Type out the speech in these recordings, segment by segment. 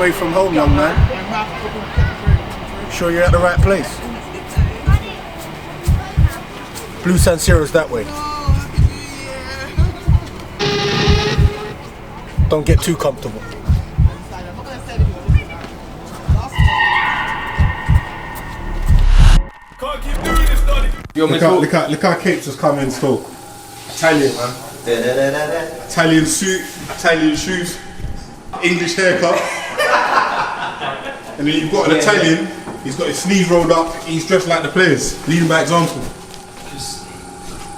away from home, young man. Sure you're at the right place? Blue San Siero's that way. Don't get too comfortable. Can't keep doing this, Donny. Look how Kate's just come in still. Italian, man. Italian suit, Italian shoes, English haircut. And then you've got an Italian, he's got his sleeves rolled up, he's dressed like the players, leading by example.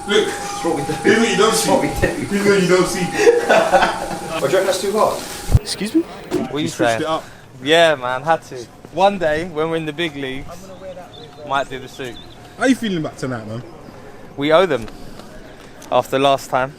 Look, that's what we do. Here's what you don't see. Here's what you don't see. Do you reckon that's too hard? Excuse me? What are you saying? It up. Yeah, man, had to. One day, when we're in the big leagues, might do the suit. How are you feeling about tonight, man? We owe them. After last time.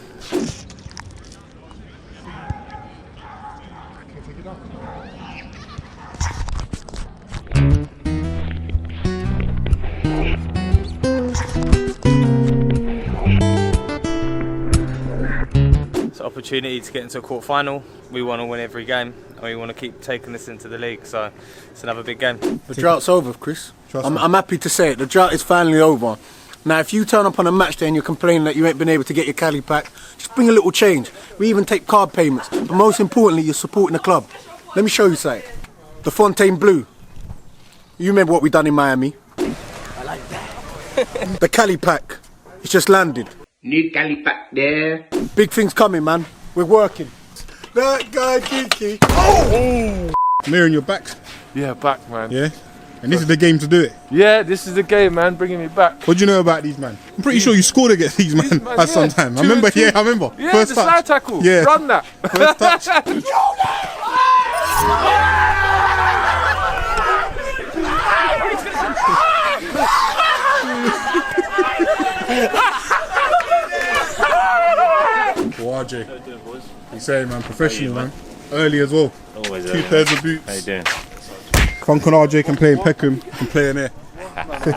It's an opportunity to get into a quarter final. We want to win every game and we want to keep taking this into the league, so it's another big game. The drought's over, Chris. I'm happy to say it. The drought is finally over. Now, if you turn up on a match day and you're complaining that you ain't been able to get your Cali pack, just bring a little change. We even take card payments. But most importantly, you're supporting the club. Let me show you something. The Fontaine Blue. You remember what we done in Miami? I like that. The Cali pack. It's just landed. New Cali pack there. Big things coming, man. We're working. That guy, Geeky. Oh! Mirror in your back. Yeah, back, man. Yeah? And this is the game to do it. Yeah, this is the game, man, bringing me back. What do you know about these, man? I'm pretty sure you scored against these, man, at some time. I remember. Yeah, First the slide tackle. Yeah. Run that. First touch. RJ. You say, man, professional, man. Early as well. Always 2 pairs of boots. How you doing? Funk and RJ can play in Peckham, can play in there. The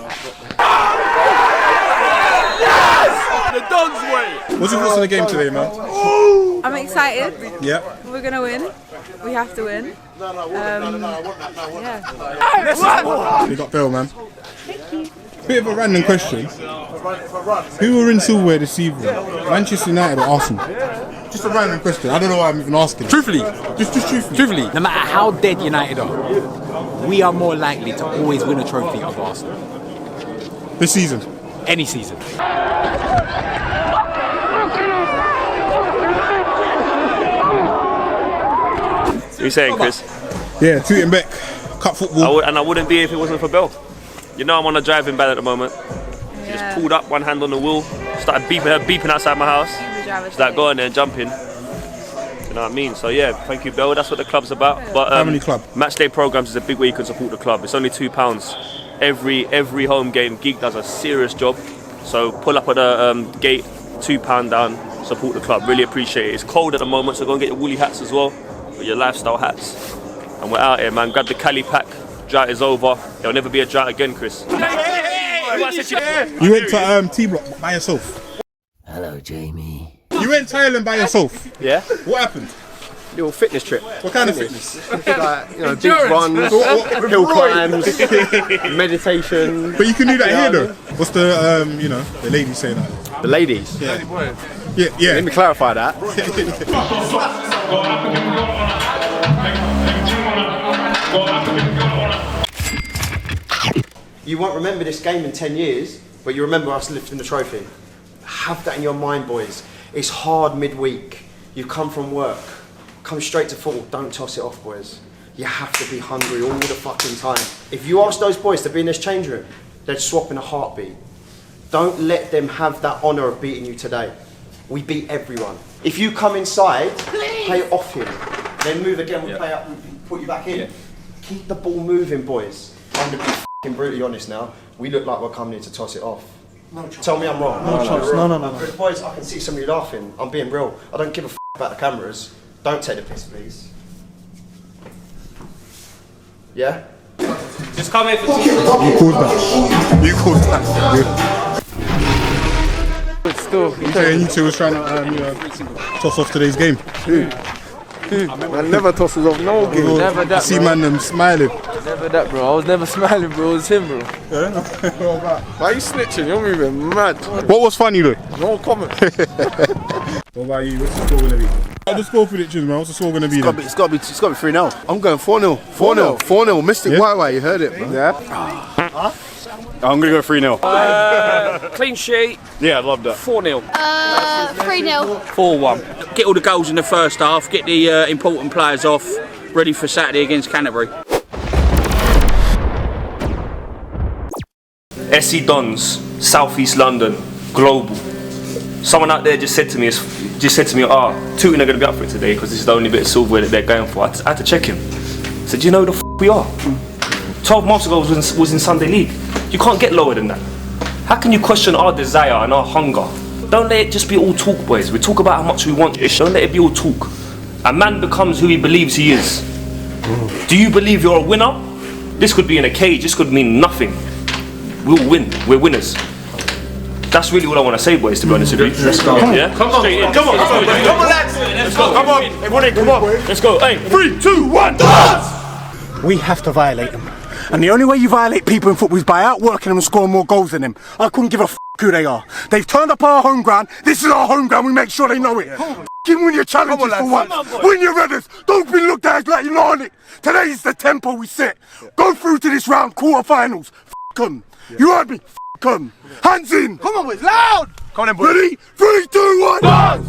DØNS way. What's your thoughts on the game today, man? I'm excited. Yeah. We're gonna win. We have to win. Yeah. Big up Bill, man. Bit of a random question. Who were in silverware this evening? Manchester United or Arsenal? Just a random question. I don't know why I'm even asking. Truthfully, Just truthfully. truthfully, no matter how dead United are, we are more likely to always win a trophy of Arsenal. This season. Any season. What are you saying, Chris? Yeah, Tooting back. Cup football. I wouldn't be if it wasn't for Bell. You know I'm on a driving ban at the moment. She just pulled up, one hand on the wheel, started beeping outside my house. She's like, go on there and jump in. You know what I mean? So yeah, thank you, Bell. That's what the club's about. But How many club? Match day programs is a big way you can support the club. It's only £2 every home game. Geek does a serious job. So pull up at the gate, £2 down, support the club. Really appreciate it. It's cold at the moment, so go and get your woolly hats as well, or your lifestyle hats. And we're out here, man. Grab the Cali pack. Drought is over. There'll never be a drought again, Chris. You went to T-Block by yourself. Hello, Jamie. You went to Thailand by yourself. Yeah? What happened? Little fitness trip. What kind of fitness? Like, you know, big runs, hill climbs, meditation. But you can do that here though. What's the the ladies say that? The ladies. Yeah. Yeah. Let me clarify that. You won't remember this game in 10 years, but you remember us lifting the trophy. Have that in your mind, boys. It's hard midweek. You come from work. Come straight to football. Don't toss it off, boys. You have to be hungry all the fucking time. If you ask those boys to be in this change room, they'd swap in a heartbeat. Don't let them have that honour of beating you today. We beat everyone. If you come inside, play off him. Then move again, we play up, we put you back in. Yeah. Keep the ball moving, boys. I'm going to be f***ing brutally honest now. We look like we're coming in to toss it off. No, tell me I'm wrong. No. Boys, I can see some of you laughing. I'm being real. I don't give a f*** about the cameras. Don't take the piss, please. Yeah? Just come here for 2 You caused that. You caused that. But still, You two was trying to toss off today's game. Man never tosses off no game. Never that, I see man them smiling. Never that, bro. I was never smiling, bro. It was him, bro. Yeah? Why are you snitching? You're moving mad. What was funny though? No comment. What about you? What's the score gonna be? The score predictions, man. What's the score gonna be? It's got to be 3-0. I'm going 4-0. 4-0. Mystic White, you heard it, bro. Yeah. I'm gonna go 3-0. Clean sheet. Yeah, I love that. 4-0. 3-0. 4-1. Get all the goals in the first half, get the important players off, ready for Saturday against Canterbury. SC DONS, South East London, global. Someone out there just said to me, Tooting are going to be up for it today because this is the only bit of silverware that they're going for. I had to check him. I said, do you know who the we are? 12 months ago was in Sunday League. You can't get lower than that. How can you question our desire and our hunger? Don't let it just be all talk, boys. We talk about how much we want. Don't let it be all talk. A man becomes who he believes he is. Do you believe you're a winner? This could be in a cage. This could mean nothing. We'll win. We're winners. That's really what I want to say, boys, to be honest with you. Let's go. Yeah? Come on, lads. Let's go. Come on. Everybody, come on. Let's go. Hey, 3, 2, 1, dance! We have to violate them. And the only way you violate people in football is by outworking them and scoring more goals than them. I couldn't give a who they are. They've turned up our home ground. This is our home ground. We make sure they know it. Win your challenges for once. Win your redders. Don't be looked at like you're not on it. Today is the tempo we set. Go through to this round, quarterfinals. Them. You heard me? Them. Hands in. Come on, boys. Loud. Come on, then, boys. Ready? 3, 2, 1. Dance.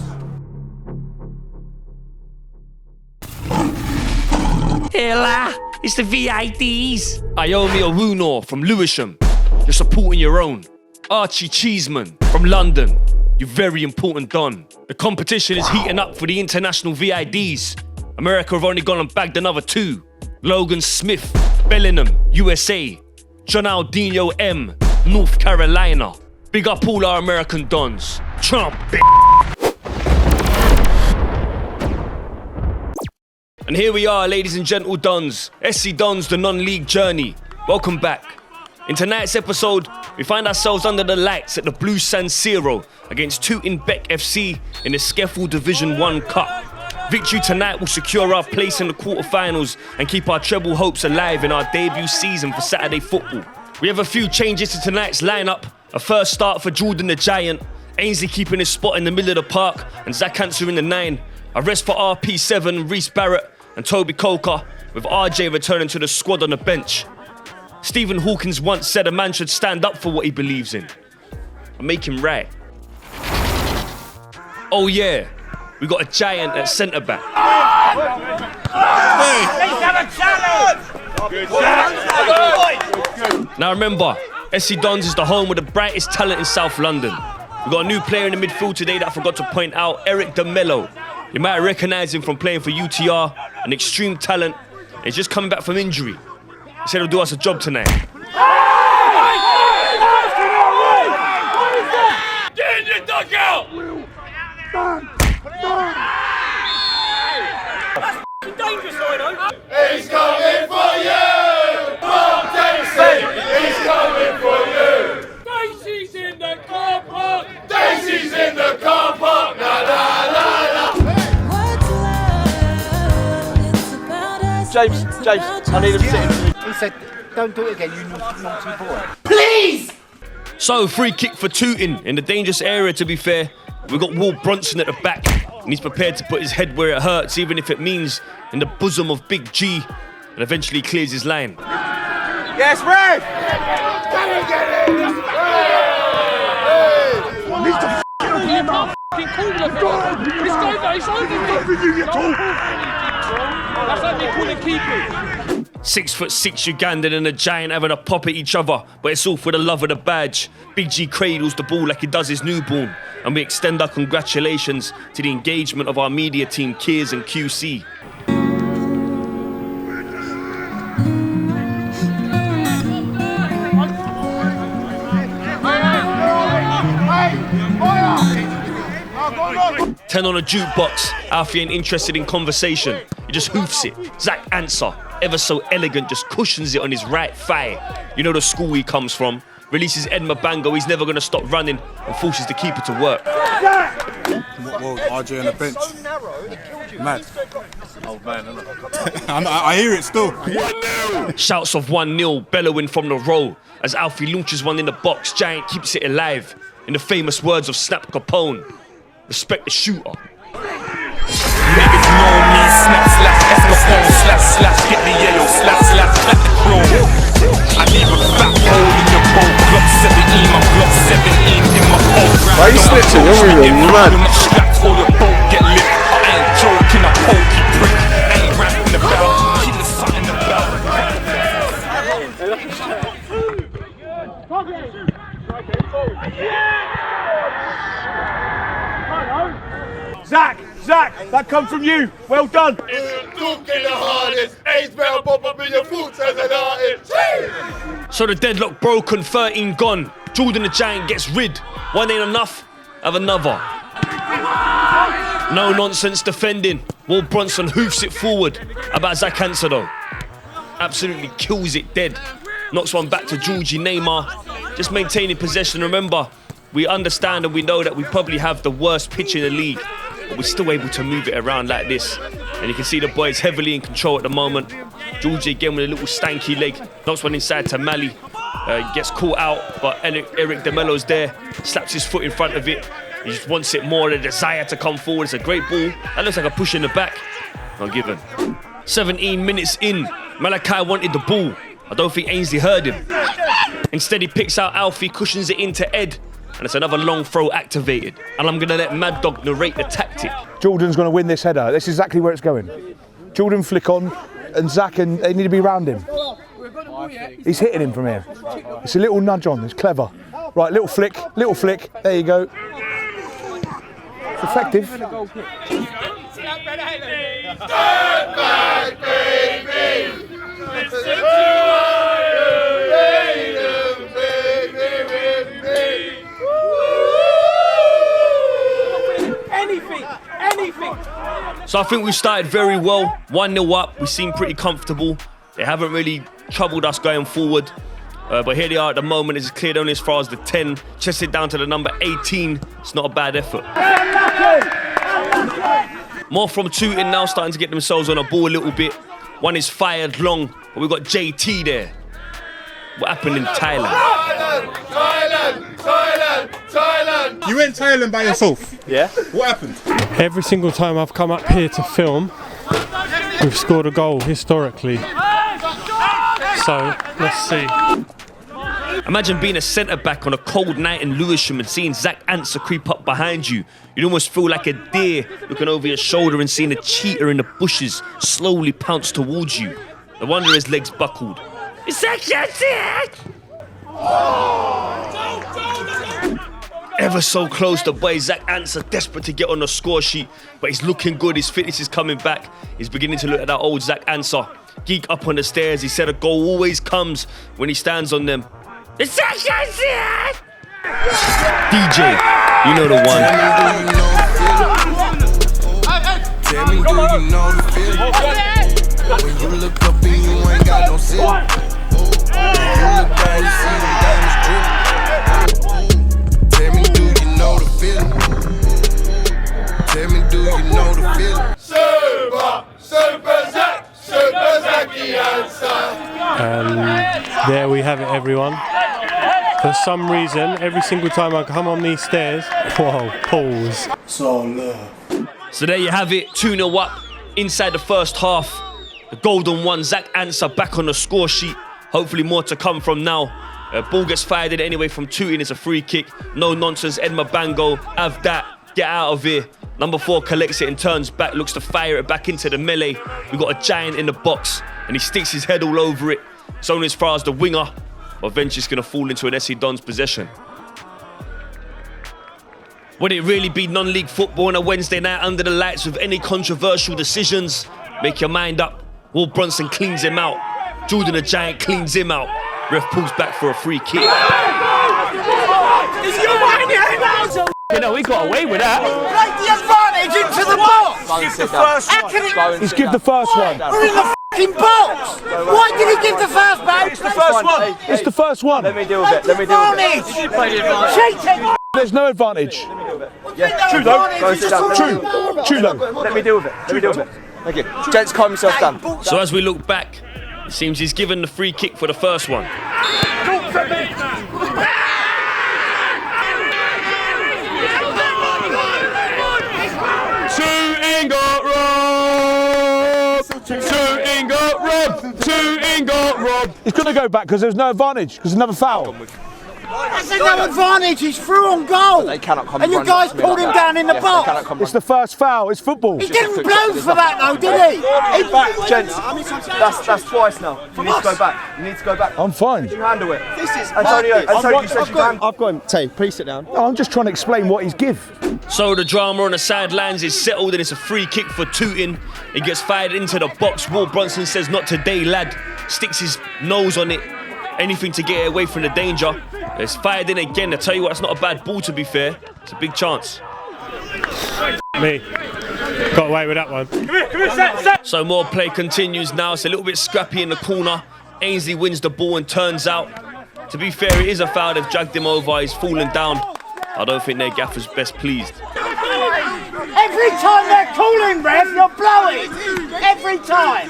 Hela, it's the VIDs. Iomi Owuno from Lewisham. You're supporting your own. Archie Cheeseman from London. You're very important, Don. The competition is heating up for the international VIDs. America have only gone and bagged another 2. Logan Smith, Bellingham, USA. John Aldino M, North Carolina. Big up all our American Dons. Trump. And here we are, ladies and gentle Dons. SC DONS, the non-league journey. Welcome back. In tonight's episode, we find ourselves under the lights at the Blue San Siro against Tooting Beck FC in the SCEFL Division 1 Cup. Victory tonight will secure our place in the quarterfinals and keep our treble hopes alive in our debut season for Saturday football. We have a few changes to tonight's lineup. A first start for Jordan the Giant, Ainsley keeping his spot in the middle of the park, and Zach Answer in the 9. A rest for RP7, Reece Barrett and Toby Coker, with RJ returning to the squad on the bench. Stephen Hawkins once said a man should stand up for what he believes in. And make him right. Oh yeah, we got a giant at centre-back. Now remember, SC DONS is the home with the brightest talent in South London. We got a new player in the midfield today that I forgot to point out, Eric DeMello. You might recognise him from playing for UTR, an extreme talent. He's just coming back from injury. He said he'll do us a job tonight. Get in your dugout! That's dangerous, He's coming for you! From Daisy! He's coming for you! Daisy's in the car park! Daisy's in the car park! La la la la! James, I need him sitting. He said, don't do it again, you naughty boy. Please! So, free kick for Tooting in the dangerous area, to be fair. We've got Will Bronson at the back, and he's prepared to put his head where it hurts, even if it means in the bosom of Big G, and eventually clears his line. Yes, Ray! Get it! Needs to open your mouth. This That's like me calling keepers. 6'6" Ugandan and a giant having a pop at each other, but it's all for the love of the badge. Big G cradles the ball like he does his newborn, and we extend our congratulations to the engagement of our media team, Kiers and QC. Ten on a jukebox. Alfie ain't interested in conversation. He just hoofs it. Zach Answer, ever so elegant, just cushions it on his right thigh. You know the school he comes from. releases Edma Bango. He's never going to stop running and forces the keeper to work. Well, RJ on the bench. Mad. Oh man, I hear it still. Shouts of 1-0 bellowing from the row as Alfie launches one in the box. Giant keeps it alive. In the famous words of Snap Capone, respect the shooter. Niggas know me, snap, slash, Escapone, slash, slash, get the yellow, slash, slash, clap the chrome. I leave a fat hole in your boat, Glock 17, my Glock 17 in my boat. Why are you snitching? You're really mad. Straps or your boat get lit. I ain't joking, I pokey prick. I ain't rapping about, killing something about. Zach, that come from you. Well done. Talking the hardest, AIDS better pop up in your boots as an artist. So the deadlock broken, 13 gone. Jordan the Giant gets rid. One ain't enough, have another. No nonsense defending. Will Bronson hoofs it forward. How about Zach Answer though? Absolutely kills it dead. Knocks one back to Georgie Neymar. Just maintaining possession. Remember, we understand and we know that we probably have the worst pitch in the league, but we're still able to move it around like this. And you can see the boys heavily in control at the moment. Georgie again with a little stanky leg. Knocks one inside to Mali. Gets caught out, but Eric DeMelo's there. Slaps his foot in front of it. He just wants it more, the desire to come forward. It's a great ball. That looks like a push in the back. Not given. 17 minutes in. Malachi wanted the ball. I don't think Ainsley heard him. Instead, he picks out Alfie, cushions it into Ed, and it's another long throw activated. And I'm going to let Mad Dog narrate the tactic. Jordan's going to win this header. That's exactly where it's going. Jordan flick on, and Zach, and they need to be round him. He's hitting him from here. It's a little nudge on, it's clever. Right, little flick, there you go. It's effective. Anything. So I think we started very well. 1-0 up, we seem pretty comfortable. They haven't really troubled us going forward. But here they are at the moment. It's cleared only as far as the 10. Chested down to the number 18. It's not a bad effort. More from Tooting now, starting to get themselves on a ball a little bit. One is fired long, but we've got JT there. What happened in Thailand? Thailand! You went Thailand by yourself? Yeah. What happened? Every single time I've come up here to film, we've scored a goal historically. So, let's see. Imagine being a centre-back on a cold night in Lewisham and seeing Zach Answer creep up behind you. You'd almost feel like a deer looking over your shoulder and seeing a cheetah in the bushes slowly pounce towards you. No wonder his legs buckled. Is that it? Ever so close, the boy Zach Answer, desperate to get on the score sheet, but he's looking good, his fitness is coming back. He's beginning to look at that old Zach Answer. Geek up on the stairs, he said a goal always comes when he stands on them. DJ, you know the one. Tell me, do you know the feeling? When you look up and you ain't got no ceiling. When you look down, you see them diamonds dripping. Tell me, do you know the feeling? Tell me, do you know the feeling? Super Zachy Answer. There we have it, everyone. For some reason, every single time I come on these stairs, whoa, pause. So there you have it, 2-0 up inside the first half. The golden one, Zach Answer back on the score sheet. Hopefully more to come from now. Ball gets fired in anyway from Tooting, it's a free kick. No nonsense, Edma Bango, have that, get out of here. Number 4 collects it and turns back, looks to fire it back into the melee. We've got a giant in the box and he sticks his head all over it. It's only as far as the winger, but eventually it's going to fall into an SC DØNS possession. Would it really be non-league football on a Wednesday night under the lights with any controversial decisions? Make your mind up. Will Bronson cleans him out. Jordan the Giant cleans him out. Ref pulls back for a free kick. You know, we got away with that. Take the advantage into the box. He's give the first one. We're in the f***ing box! Why did he give the first back? It's the first one. It's the first one. Let me deal with it. Let me deal with it. Cheating! There's no advantage. Yeah. True though. Go and sit down. True though. Let me deal with it. Let me deal with it. Thank you. Gents, calm yourself down. So as we look back, it seems he's given the free kick for the first one. Tooting got robbed! Tooting got robbed! Tooting got robbed! He's going to go back because there's no advantage, because another foul. That's no advantage, he's through on goal! They cannot come and you guys pulled him down in the box! It's the first foul, it's football. He didn't blow for that though, did he? Back, gents. That's twice now. You need to go back. You need to go back. I'm fine. You handle it. This is Antonio, you said you can. I've got him. Tay, please sit down. No, I'm just trying to explain what he's give. So the drama on the sidelines is settled and it's a free kick for Tooting. It gets fired into the box. Will Brunson says, "Not today, lad." Sticks his nose on it. Anything to get away from the danger. It's fired in again. I tell you what, that's not a bad ball to be fair. It's a big chance. Me. Got away with that one. Come here, set. So more play continues now. It's a little bit scrappy in the corner. Ainsley wins the ball and turns out. To be fair, it is a foul. They've dragged him over. He's fallen down. I don't think their gaffer's best pleased. Every time they're calling, ref, you're blowing! Every time!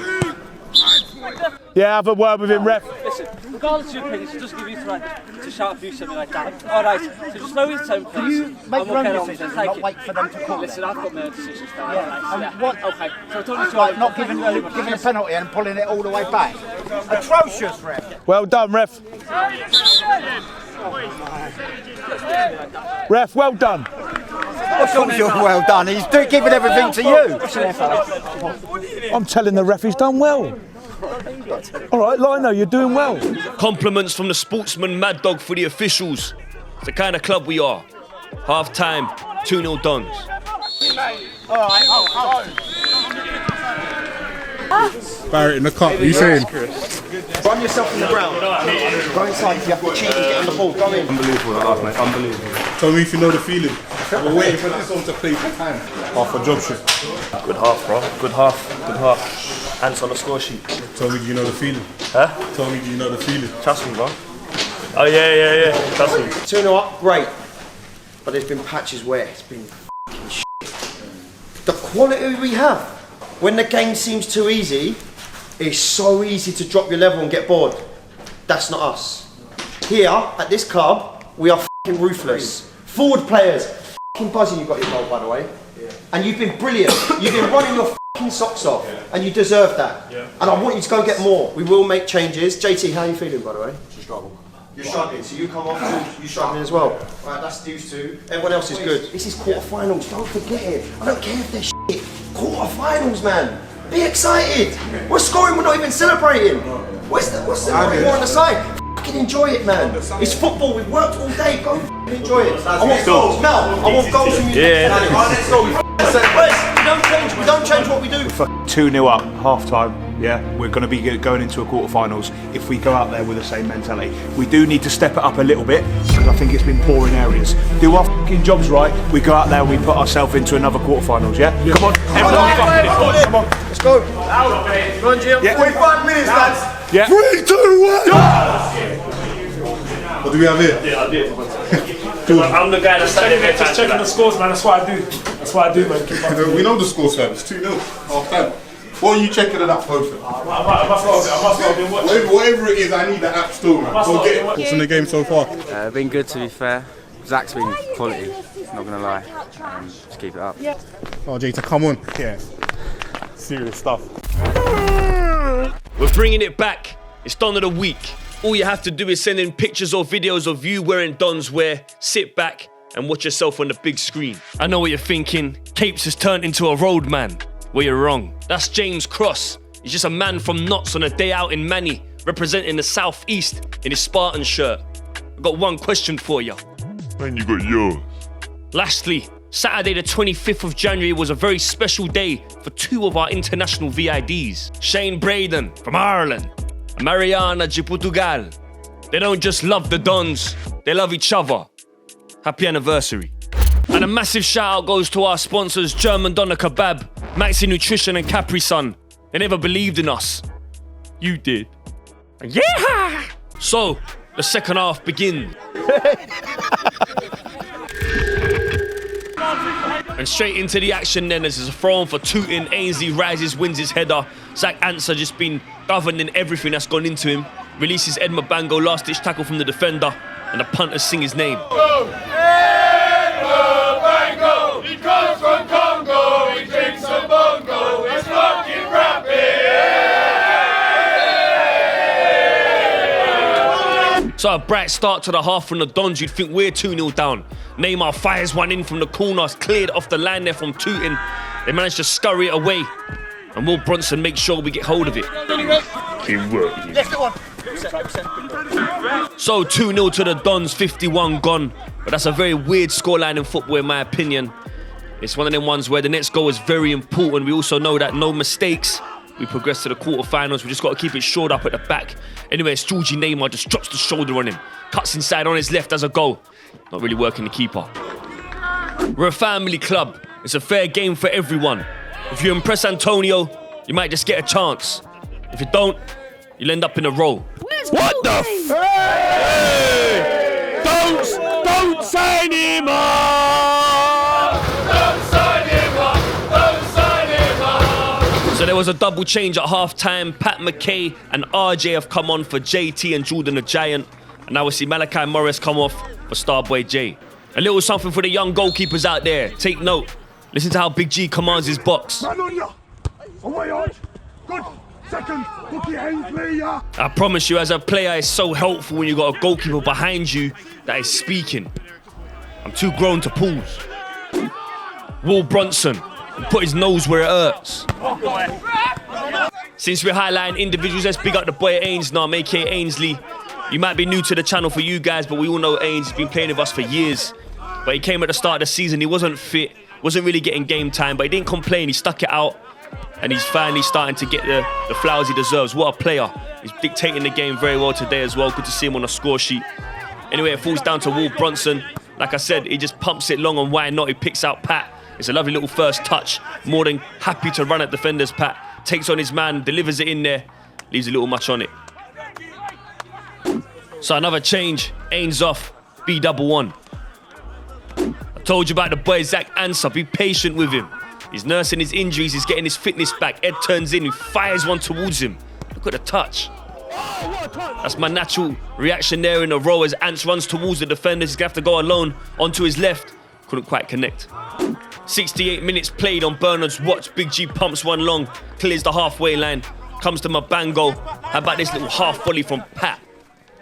Yeah, have a word with him, ref. Listen, regardless of your opinions, it doesn't give you the right to shout at you something like that. Alright, so just lower your tone, please. You make your own decisions, Thank not you. wait for them to call. Listen, I've got my own decisions now. Yeah, and what? Okay, so I told you to Like not giving a penalty and pulling it all the way back. Atrocious, ref. Well done, ref. Ref, well done. Of course you're well done. He's giving everything to you. I'm telling the ref he's done well. All right, Lino, you're doing well. Compliments from the sportsman Mad Dog for the officials. It's the kind of club we are. Half time, 2-0 DØNS. All right, Barrett in the cup, what are you saying? Run yourself in the ground. Go inside if you have to cheat and get on the ball. Go in. Unbelievable, that half, mate. Unbelievable. Tell me if you know the feeling. We're waiting for this one to play for time. Half a job shift. Good half, bro. Good half. Good half. Ants on the score sheet. Tell me, do you know the feeling? Huh? Tell me, do you know the feeling? Trust me, bro. Oh, yeah. Trust me. 2-0 up, great. But there's been patches where it's been f***ing shit. The quality we have, when the game seems too easy, it's so easy to drop your level and get bored. That's not us. Here, at this club, we are f***ing ruthless. Forward players, f***ing buzzing you got your goal, by the way. And you've been brilliant. You've been running your f***ing socks off, and you deserve that. And I want you to go get more. We will make changes. JT, how are you feeling, by the way? You're struggling, so you come off too, you're struggling as well. Right, that's used to. Everyone else is good. This is quarterfinals, don't forget it. I don't care if they're shit. Quarterfinals, man. Be excited. We're scoring, we're not even celebrating. What's the more on the side? Fucking enjoy it, man. It's football, we've worked all day, go enjoy it. I want goals now. I want goals from you. Yeah. Let's go. We don't change what we do. 2-0 up, half time. Yeah, we're going to be going into a quarterfinals if we go out there with the same mentality. We do need to step it up a little bit because I think it's been poor in areas. Do our fucking jobs right, we go out there and we put ourselves into another quarterfinals, yeah? Come on, everyone, come on. Let's go. Go on, Jim. 45 minutes, lads. Yeah. 3, 2, 1. What do we have here? Yeah, I did. I'm the guy that's standing there. Just checking the scores, man. That's what I do. That's what I do, man. We know the scores, fam. It's 2-0, half time. What are you checking it up for? I must not have been watching. Whatever it is, I need the app store, man. Go get it. What's in the game so far? Been good, to be fair. Zach's been quality, not gonna lie. Just keep it up. Oh, Jay, come on. Yeah. Serious stuff. We're bringing it back. It's Don of the Week. All you have to do is send in pictures or videos of you wearing DØNS wear, sit back and watch yourself on the big screen. I know what you're thinking. Capes has turned into a roadman. Well, you're wrong. That's James Cross. He's just a man from Notts on a day out in Manny, representing the South East in his Spartan shirt. I've got one question for you. Man, you got yours. Lastly, Saturday the 25th of January was a very special day for two of our international VIDs. Shane Braden from Ireland and Mariana de Portugal. They don't just love the DØNS, they love each other. Happy anniversary. And a massive shout out goes to our sponsors German Doner Kebab, Maxi Nutrition and Caprisun. They never believed in us, You did. Yeah! So, the second half begins. And straight into the action then, as there's a throw on for Tooting. Ainsley rises, wins his header. Zach Answer just been governing everything that's gone into him. Releases Ed Mabango, last ditch tackle from the defender. And the punters sing his name. Mabango, he comes from Congo, he drinks a bongo, he's fucking rapping. So a bright start to the half from the Dons. You'd think we're 2-0 down. Neymar fires one in from the corner, cleared off the line there from Tooting. They managed to scurry it away. And Will Bronson makes sure we get hold of it. So 2-0 to the Dons, 51 gone. But that's a very weird scoreline in football in my opinion. It's one of them ones where the next goal is very important. We also know that no mistakes, we progress to the quarterfinals. We just got to keep it shored up at the back. Anyway, it's Georgie Neymar just drops the shoulder on him. Cuts inside on his left as a goal. Not really working the keeper. We're a family club. It's a fair game for everyone. If you impress Antonio, you might just get a chance. If you don't, you'll end up in a row. What the f? Hey! Don't sign him up! Don't sign him up! Don't sign him up! So there was a double change at half-time. Pat McKay and RJ have come on for JT and Jordan the Giant. And now we see Malachi Morris come off for Starboy J. A little something for the young goalkeepers out there. Take note. Listen to how Big G commands his box. Good. Second, I promise you, as a player, it's so helpful when you got a goalkeeper behind you that is speaking. I'm too grown to pause. Will Bronson put his nose where it hurts. Since we're highlighting individuals, let's big up the boy Ains now, aka Ainsley. You might be new to the channel for you guys, but we all know Ains. He's been playing with us for years. But he came at the start of the season. He wasn't fit, wasn't really getting game time, but he didn't complain. He stuck it out. And he's finally starting to get the flowers he deserves. What a player. He's dictating the game very well today as well. Good to see him on the score sheet. Anyway, it falls down to Will Bronson. Like I said, he just pumps it long and why not. He picks out Pat. It's a lovely little first touch. More than happy to run at defenders, Pat. Takes on his man, delivers it in there. Leaves a little much on it. So another change. Ains off. B11. I told you about the boy Zach Answer. Be patient with him. He's nursing his injuries, he's getting his fitness back. Ed turns in, he fires one towards him. Look at the touch. That's my natural reaction there in a row as Ants runs towards the defenders. He's going to have to go alone onto his left. Couldn't quite connect. 68 minutes played on Bernard's watch. Big G pumps one long, clears the halfway line. Comes to Mabango. How about this little half volley from Pat?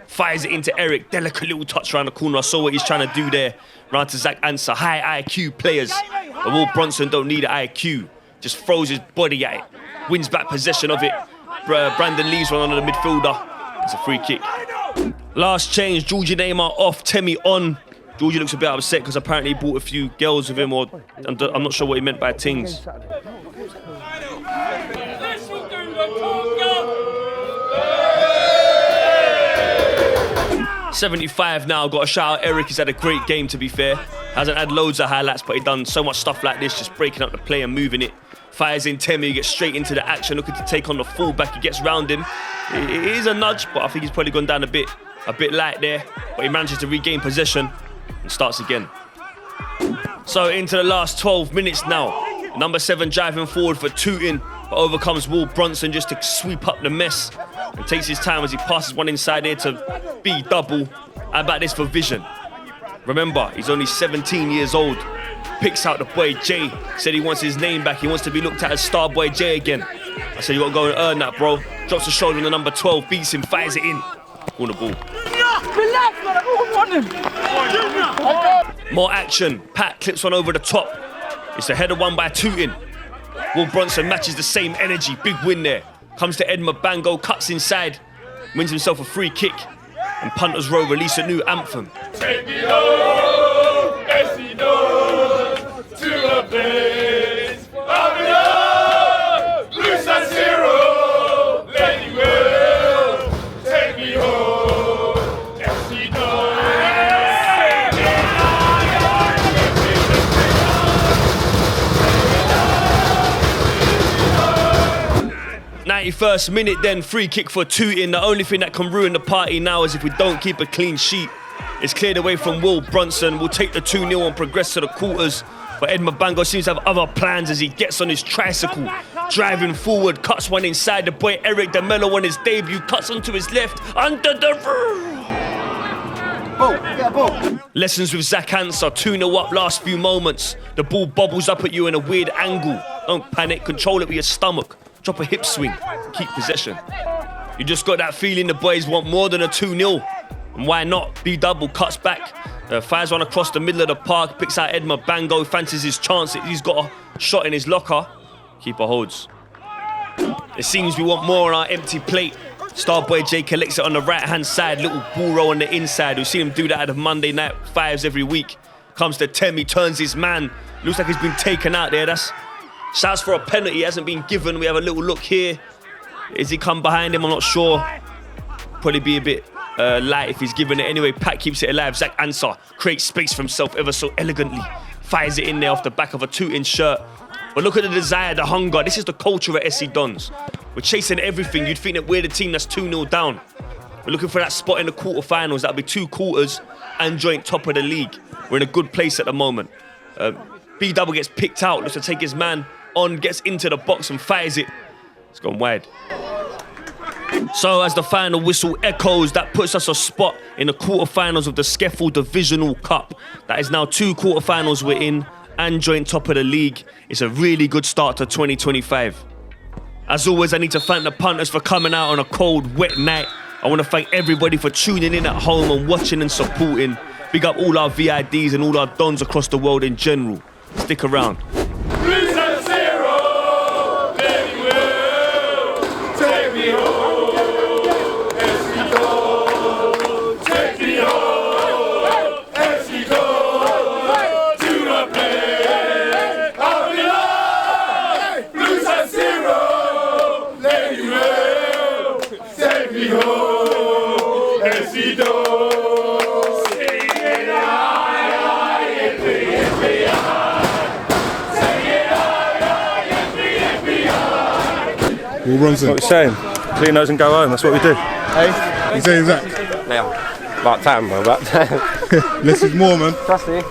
Fires it into Eric. Delicate little touch around the corner. I saw what he's trying to do there. Round to Zach Answer. High IQ players. But Will Bronson don't need an IQ. Just throws his body at it. Wins back possession of it. Brandon leaves one under the midfielder. It's a free kick. Last change. Georgie Neymar off. Temi on. Georgie looks a bit upset because apparently he brought a few girls with him, or I'm not sure what he meant by things. 75 now, got a shout out Eric. He's had a great game, to be fair. Hasn't had loads of highlights, but he's done so much stuff like this, just breaking up the play and moving it. Fires in Temi, he gets straight into the action, looking to take on the fullback. He gets round him. It is a nudge, but I think he's probably gone down a bit light there. But he manages to regain possession and starts again. So into the last 12 minutes now. Number 7 driving forward for Tooting, but overcomes Will Bronson just to sweep up the mess and takes his time as he passes one inside here to B double. How about this for vision? Remember, he's only 17 years old. Picks out the boy Jay. Said he wants his name back. He wants to be looked at as Starboy Jay again. I said, you gotta go and earn that, bro. Drops the shoulder on the number 12, beats him, fires it in. Corner ball. More action. Pat clips one over the top. It's a header one by Tooting. Will Bronson matches the same energy. Big win there. Comes to Ed Mabango, cuts inside, wins himself a free kick. And Punters Row release a new anthem. Take me home, SC DØNS, to a place of love. Blue San Zero, Lady Will, take me home, SC DØNS. 94 91st minute then, free kick for Tooting. The only thing that can ruin the party now is if we don't keep a clean sheet. It's cleared away from Will Brunson. We'll take the 2-0 and progress to the quarters. But Ed Mabango seems to have other plans as he gets on his tricycle. Driving forward, cuts one inside. The boy Eric De Mello on his debut, cuts onto his left, under the roof. Ball, get a ball. Lessons with Zach Answer, 2-0 up last few moments. The ball bobbles up at you in a weird angle. Don't panic, control it with your stomach. Drop a hip swing, keep possession. You just got that feeling the boys want more than a 2-0. And why not? B-double cuts back, fires one across the middle of the park, picks out Ed Mabango, fancies his chance. He's got a shot in his locker. Keeper holds. It seems we want more on our empty plate. Starboy J collects it on the right-hand side, little ball roll on the inside. We've seen him do that at the Monday night fives every week. Comes to Tem, he turns his man. Looks like he's been taken out there. That's shouts for a penalty, he hasn't been given. We have a little look here. Is he come behind him? I'm not sure. Probably be a bit light if he's given it. Anyway, Pat keeps it alive. Zach Answer creates space for himself ever so elegantly. Fires it in there off the back of a Tooting shirt. But look at the desire, the hunger. This is the culture at SC DØNS. We're chasing everything. You'd think that we're the team that's 2-0 down. We're looking for that spot in the quarterfinals. That'll be 2 quarters and joint top of the league. We're in a good place at the moment. B-double gets picked out. Looks to take his man on, gets into the box and fires it. It's gone wide. So as the final whistle echoes, that puts us a spot in the quarterfinals of the SCEFL Divisional Cup. That is now 2 quarterfinals we're in and joint top of the league. It's a really good start to 2025. As always, I need to thank the punters for coming out on a cold, wet night. I want to thank everybody for tuning in at home and watching and supporting. Big up all our VIDs and all our dons across the world in general. Stick around. Blues and zero, let me will, take me home, SC DØNS, take me home, SC DØNS, to the place I belong. Blues and zero, let me will, take me home, SC DØNS. Will Brunson. What we're saying, clean nose and go home, that's what we do. Hey? You saying Zach? Yeah, about time, bro, about time. Less is more, man. Trust me.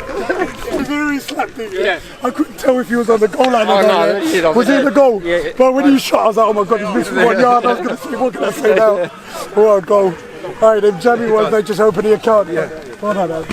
He slapped it, yeah. I couldn't tell if he was on the goal line or no, not. Was he in the goal? Yeah. But when he shot, I was like, oh my god, he's missing 1 yard. I was going to say, what can I say now? What a goal. Alright, them jammy ones, they just open the account. Yeah. Well done, man.